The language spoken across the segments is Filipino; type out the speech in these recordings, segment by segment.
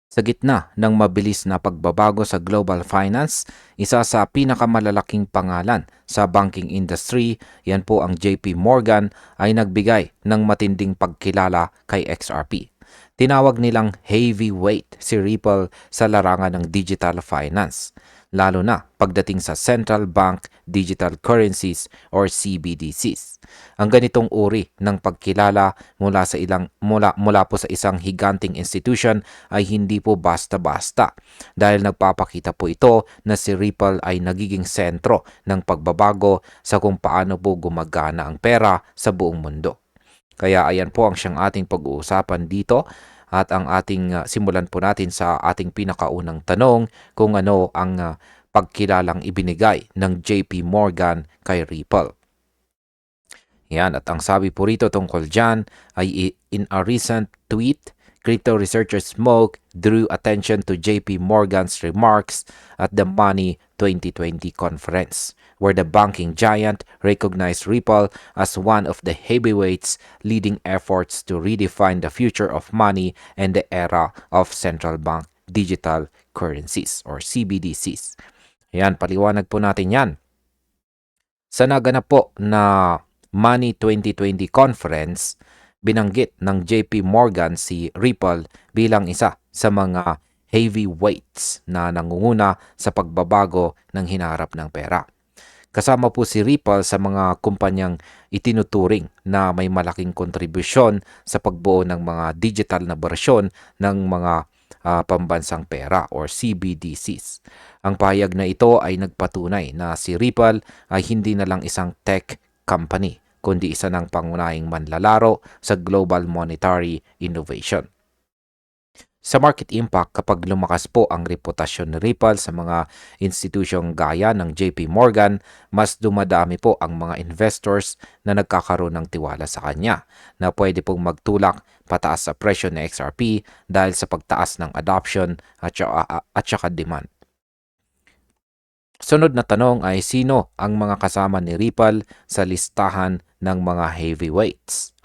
Sa gitna ng mabilis na pagbabago sa global finance, isa sa pinakamalalaking pangalan sa banking industry, yan po ang JP Morgan, ay nagbigay ng matinding pagkilala kay XRP. Tinawag nilang heavyweight si Ripple sa larangan ng digital finance, lalo na pagdating sa central bank digital currencies or CBDCs. Ang ganitong uri ng pagkilala mula po sa isang higanting institution ay hindi po basta-basta dahil nagpapakita po ito na si Ripple ay nagiging sentro ng pagbabago sa kung paano po gumagana ang pera sa buong mundo. Kaya ayan po ang siyang ating pag-uusapan dito at ang ating simulan po natin sa ating pinakaunang tanong kung ano ang pagkilalang ibinigay ng JP Morgan kay Ripple. Yan, at ang sabi po rito tungkol dyan ay in a recent tweet, crypto researcher Smoke drew attention to JP Morgan's remarks at the Money 2020 conference, where the banking giant recognized Ripple as one of the heavyweights leading efforts to redefine the future of money and the era of central bank digital currencies or CBDCs. Yan, paliwanag po natin yan. Sa naganap po na Money 2020 conference, binanggit ng JP Morgan si Ripple bilang isa sa mga heavyweights na nangunguna sa pagbabago ng hinaharap ng pera. Kasama po si Ripple sa mga kumpanyang itinuturing na may malaking kontribusyon sa pagbuo ng mga digital na bersyon ng mga pambansang pera or CBDCs. Ang pahayag na ito ay nagpatunay na si Ripple ay hindi na lang isang tech company, kundi isa ng pangunahing manlalaro sa global monetary innovation. Sa market impact, kapag lumakas po ang reputasyon ni Ripple sa mga institusyong gaya ng JP Morgan, mas dumadami po ang mga investors na nagkakaroon ng tiwala sa kanya na pwede pong magtulak pataas sa presyo ng XRP dahil sa pagtaas ng adoption at saka demand. Sunod na tanong ay sino ang mga kasama ni Ripple sa listahan ng mga heavyweights?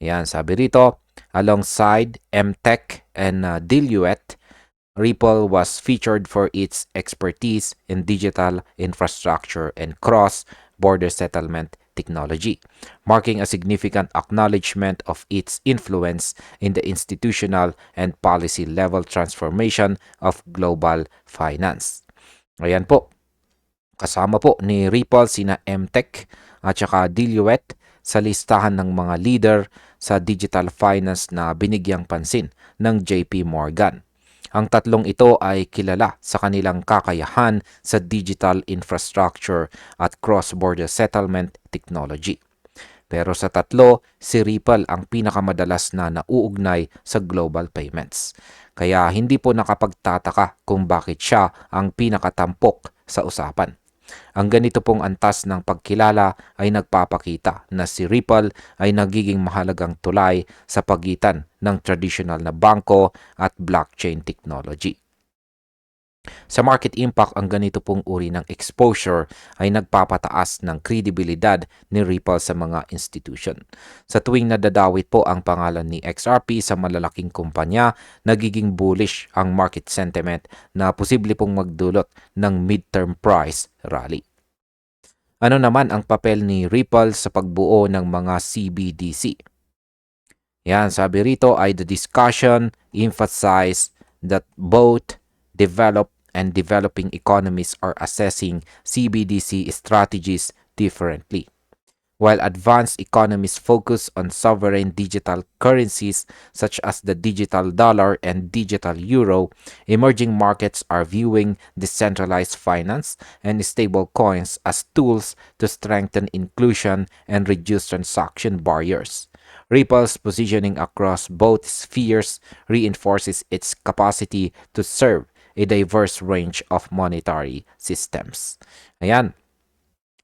Yan, sabi rito, alongside MTech and Diluet, Ripple was featured for its expertise in digital infrastructure and cross-border settlement technology, marking a significant acknowledgement of its influence in the institutional and policy-level transformation of global finance. Ayan po, kasama po ni Ripple sina MTech at saka Diluet sa listahan ng mga leader sa digital finance na binigyang pansin ng JP Morgan. Ang tatlong ito ay kilala sa kanilang kakayahan sa digital infrastructure at cross-border settlement technology. Pero sa tatlo, si Ripple ang pinakamadalas na nauugnay sa global payments. Kaya hindi po nakapagtataka kung bakit siya ang pinakatampok sa usapan. Ang ganito pong antas ng pagkilala ay nagpapakita na si Ripple ay nagiging mahalagang tulay sa pagitan ng traditional na bangko at blockchain technology. Sa market impact, ang ganito pong uri ng exposure ay nagpapataas ng kredibilidad ni Ripple sa mga institution. Sa tuwing nadadawit po ang pangalan ni XRP sa malalaking kumpanya, nagiging bullish ang market sentiment na posible pong magdulot ng midterm price rally. Ano naman ang papel ni Ripple sa pagbuo ng mga CBDC? Yan, sabi rito ay the discussion emphasized that both developed and developing economies are assessing CBDC strategies differently. While advanced economies focus on sovereign digital currencies such as the digital dollar and digital euro, emerging markets are viewing decentralized finance and stable coins as tools to strengthen inclusion and reduce transaction barriers. Ripple's positioning across both spheres reinforces its capacity to serve a diverse range of monetary systems. Ayan,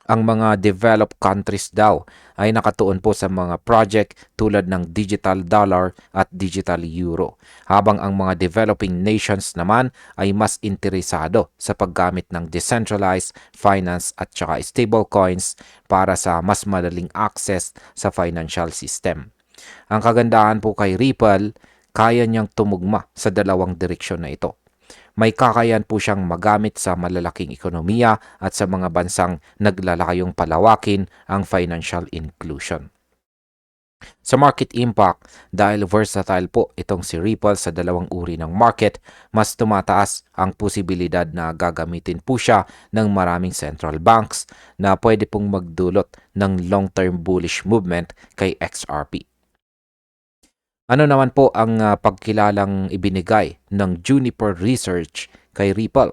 ang mga developed countries daw ay nakatuon po sa mga project tulad ng digital dollar at digital euro, habang ang mga developing nations naman ay mas interesado sa paggamit ng decentralized finance at saka stable coins para sa mas madaling access sa financial system. Ang kagandahan po kay Ripple, kaya niyang tumugma sa dalawang direksyon na ito. May kakayan po siyang magamit sa malalaking ekonomiya at sa mga bansang naglalayong palawakin ang financial inclusion. Sa market impact, dahil versatile po itong si Ripple sa dalawang uri ng market, mas tumataas ang posibilidad na gagamitin po siya ng maraming central banks na pwede pong magdulot ng long-term bullish movement kay XRP. Ano naman po ang pagkilalang ibinigay ng Juniper Research kay Ripple?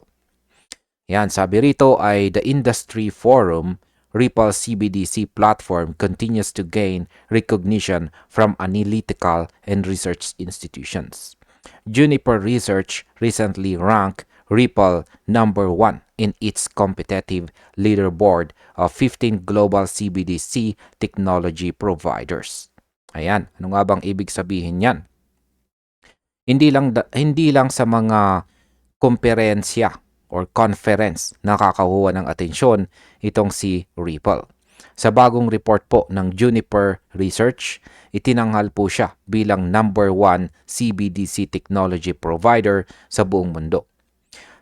Yan, sabi rito ay the industry forum Ripple CBDC platform continues to gain recognition from analytical and research institutions. Juniper Research recently ranked Ripple number 1 in its competitive leaderboard of 15 global CBDC technology providers. Ayan, ano nga bang ibig sabihin yan? Hindi lang sa mga komperensya or conference nakakakuha ng atensyon itong si Ripple. Sa bagong report po ng Juniper Research, itinanghal po siya bilang number 1 CBDC technology provider sa buong mundo.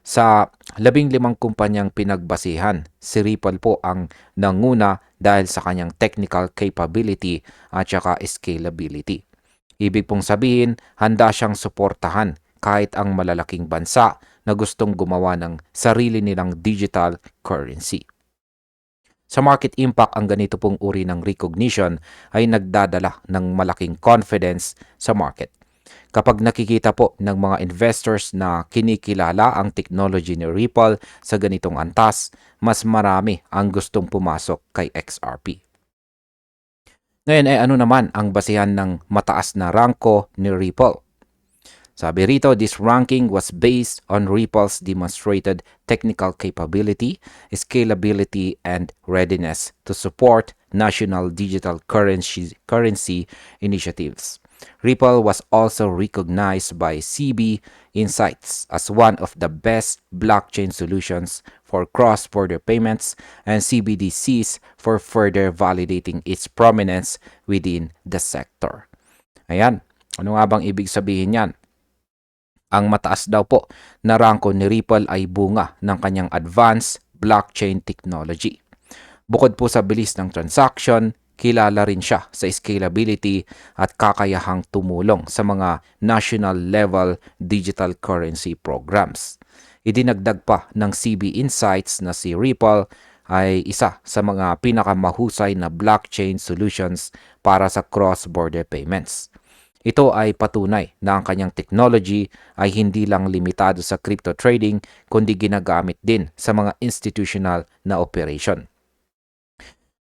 Sa 15 kumpanyang pinagbasihan, si Ripple po ang nanguna dahil sa kanyang technical capability at saka scalability. Ibig pong sabihin, handa siyang suportahan kahit ang malalaking bansa na gustong gumawa ng sarili nilang digital currency. Sa market impact, ang ganito pong uri ng recognition ay nagdadala ng malaking confidence sa market. Kapag nakikita po ng mga investors na kinikilala ang technology ni Ripple sa ganitong antas, mas marami ang gustong pumasok kay XRP. Ngayon ay ano naman ang basihan ng mataas na ranko ni Ripple? Sabi rito, this ranking was based on Ripple's demonstrated technical capability, scalability, and readiness to support national digital currency initiatives. Ripple was also recognized by CB Insights as one of the best blockchain solutions for cross-border payments and CBDCs for further validating its prominence within the sector. Ayan, ano nga bang ibig sabihin yan? Ang mataas daw po na ranko ni Ripple ay bunga ng kanyang advanced blockchain technology. Bukod po sa bilis ng transaction, kilala rin siya sa scalability at kakayahang tumulong sa mga national level digital currency programs. Idinagdag pa ng CB Insights na si Ripple ay isa sa mga pinakamahusay na blockchain solutions para sa cross-border payments. Ito ay patunay na ang kanyang technology ay hindi lang limitado sa crypto trading kundi ginagamit din sa mga institutional na operation.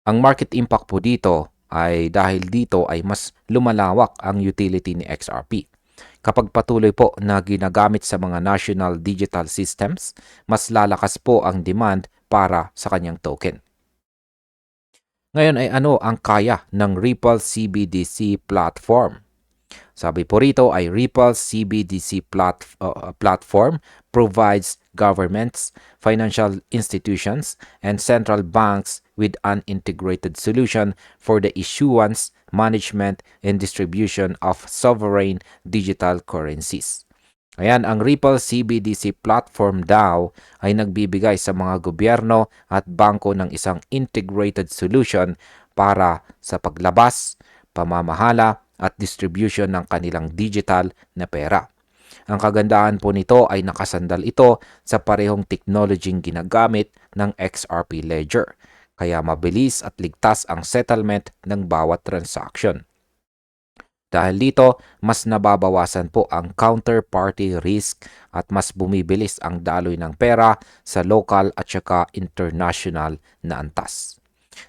Ang market impact po dito ay dahil dito ay mas lumalawak ang utility ni XRP. Kapag patuloy po na ginagamit sa mga national digital systems, mas lalakas po ang demand para sa kanyang token. Ngayon ay ano ang kaya ng Ripple CBDC platform? Sabi po rito ay Ripple CBDC platform provides governments, financial institutions, and central banks with an integrated solution for the issuance, management, and distribution of sovereign digital currencies. Ayan, ang Ripple CBDC platform daw ay nagbibigay sa mga gobyerno at bangko ng isang integrated solution para sa paglabas, pamamahala, at distribution ng kanilang digital na pera. Ang kagandahan po nito ay nakasandal ito sa parehong teknolohing ginagamit ng XRP Ledger, kaya mabilis at ligtas ang settlement ng bawat transaction. Dahil dito, mas nababawasan po ang counterparty risk at mas bumibilis ang daloy ng pera sa local at saka international na antas.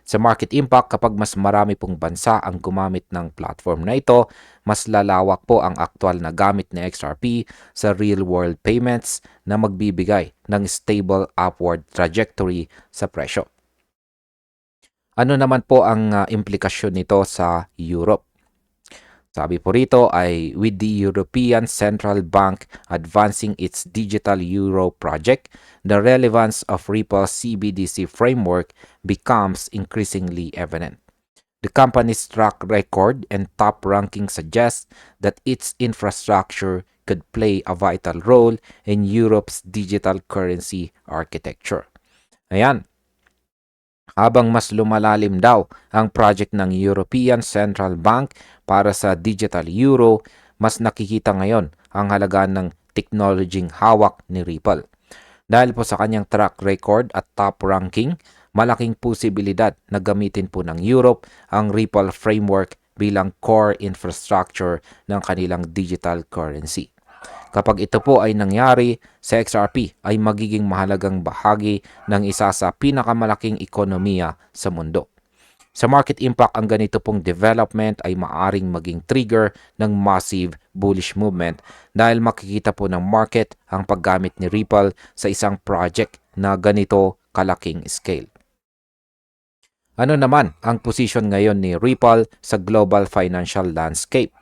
Sa market impact, kapag mas marami pong bansa ang gumamit ng platform na ito, mas lalawak po ang aktual na gamit ng XRP sa real-world payments na magbibigay ng stable upward trajectory sa presyo. Ano naman po ang implikasyon nito sa Europe? Sabi po rito ay with the European Central Bank advancing its digital euro project, the relevance of Ripple's CBDC framework becomes increasingly evident. The company's track record and top ranking suggests that its infrastructure could play a vital role in Europe's digital currency architecture. Ayan, habang mas lumalalim daw ang project ng European Central Bank para sa digital euro, mas nakikita ngayon ang halaga ng technologyeng hawak ni Ripple. Dahil po sa kanyang track record at top ranking, malaking posibilidad na gamitin po ng Europe ang Ripple framework bilang core infrastructure ng kanilang digital currency. Kapag ito po ay nangyari, sa XRP ay magiging mahalagang bahagi ng isa sa pinakamalaking ekonomiya sa mundo. Sa market impact, ang ganito pong development ay maaring maging trigger ng massive bullish movement dahil makikita po ng market ang paggamit ni Ripple sa isang project na ganito kalaking scale. Ano naman ang position ngayon ni Ripple sa global financial landscape?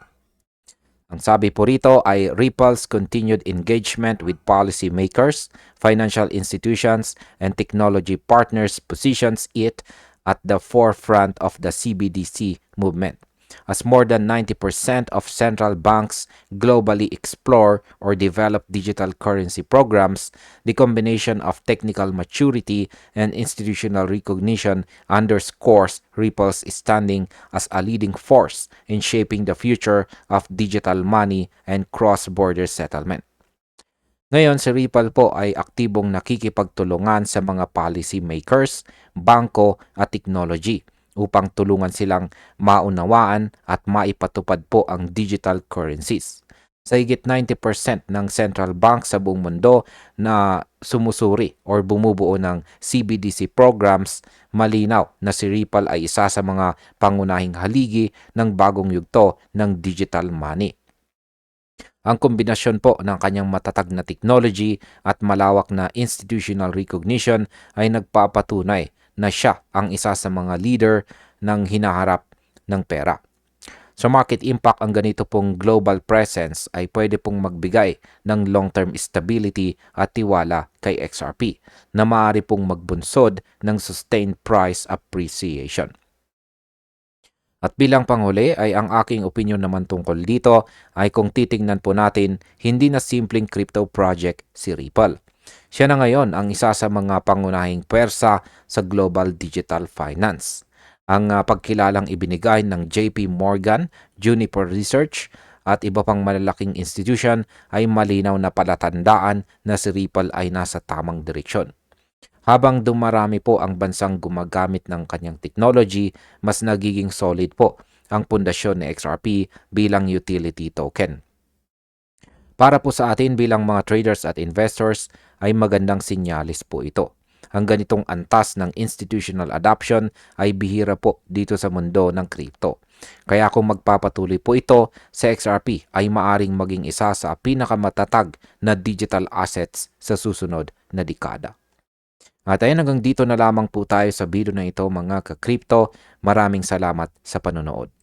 Ang sabi po rito ay Ripple's continued engagement with policymakers, financial institutions, and technology partners positions it at the forefront of the CBDC movement. As more than 90% of central banks globally explore or develop digital currency programs, the combination of technical maturity and institutional recognition underscores Ripple's standing as a leading force in shaping the future of digital money and cross-border settlement. Ngayon, si Ripple po ay aktibong nakikipagtulungan sa mga policy makers, bangko at technology upang tulungan silang maunawaan at maipatupad po ang digital currencies. Sa higit 90% ng central bank sa buong mundo na sumusuri or bumubuo ng CBDC programs, malinaw na si Ripple ay isa sa mga pangunahing haligi ng bagong yugto ng digital money. Ang kombinasyon po ng kanyang matatag na technology at malawak na institutional recognition ay nagpapatunay na siya ang isa sa mga leader ng hinaharap ng pera. Sa market impact, ang ganito pong global presence ay pwede pong magbigay ng long-term stability at tiwala kay XRP na maaari pong magbunsod ng sustained price appreciation. At bilang panghuli ay ang aking opinion naman tungkol dito ay kung titingnan po natin, hindi na simpleng crypto project si Ripple. Siya na ngayon ang isa sa mga pangunahing pwersa sa global digital finance. Ang pagkilalang ibinigay ng JP Morgan, Juniper Research at iba pang malalaking institution ay malinaw na palatandaan na si Ripple ay nasa tamang direksyon. Habang dumarami po ang bansang gumagamit ng kanyang technology, mas nagiging solid po ang pundasyon ni XRP bilang utility token. Para po sa atin bilang mga traders at investors ay magandang sinyalis po ito. Ang ganitong antas ng institutional adoption ay bihira po dito sa mundo ng crypto. Kaya kung magpapatuloy po ito sa XRP ay maaring maging isa sa pinakamatatag na digital assets sa susunod na dekada. At ayun, hanggang dito na lamang po tayo sa video na ito mga ka-crypto. Maraming salamat sa panonood.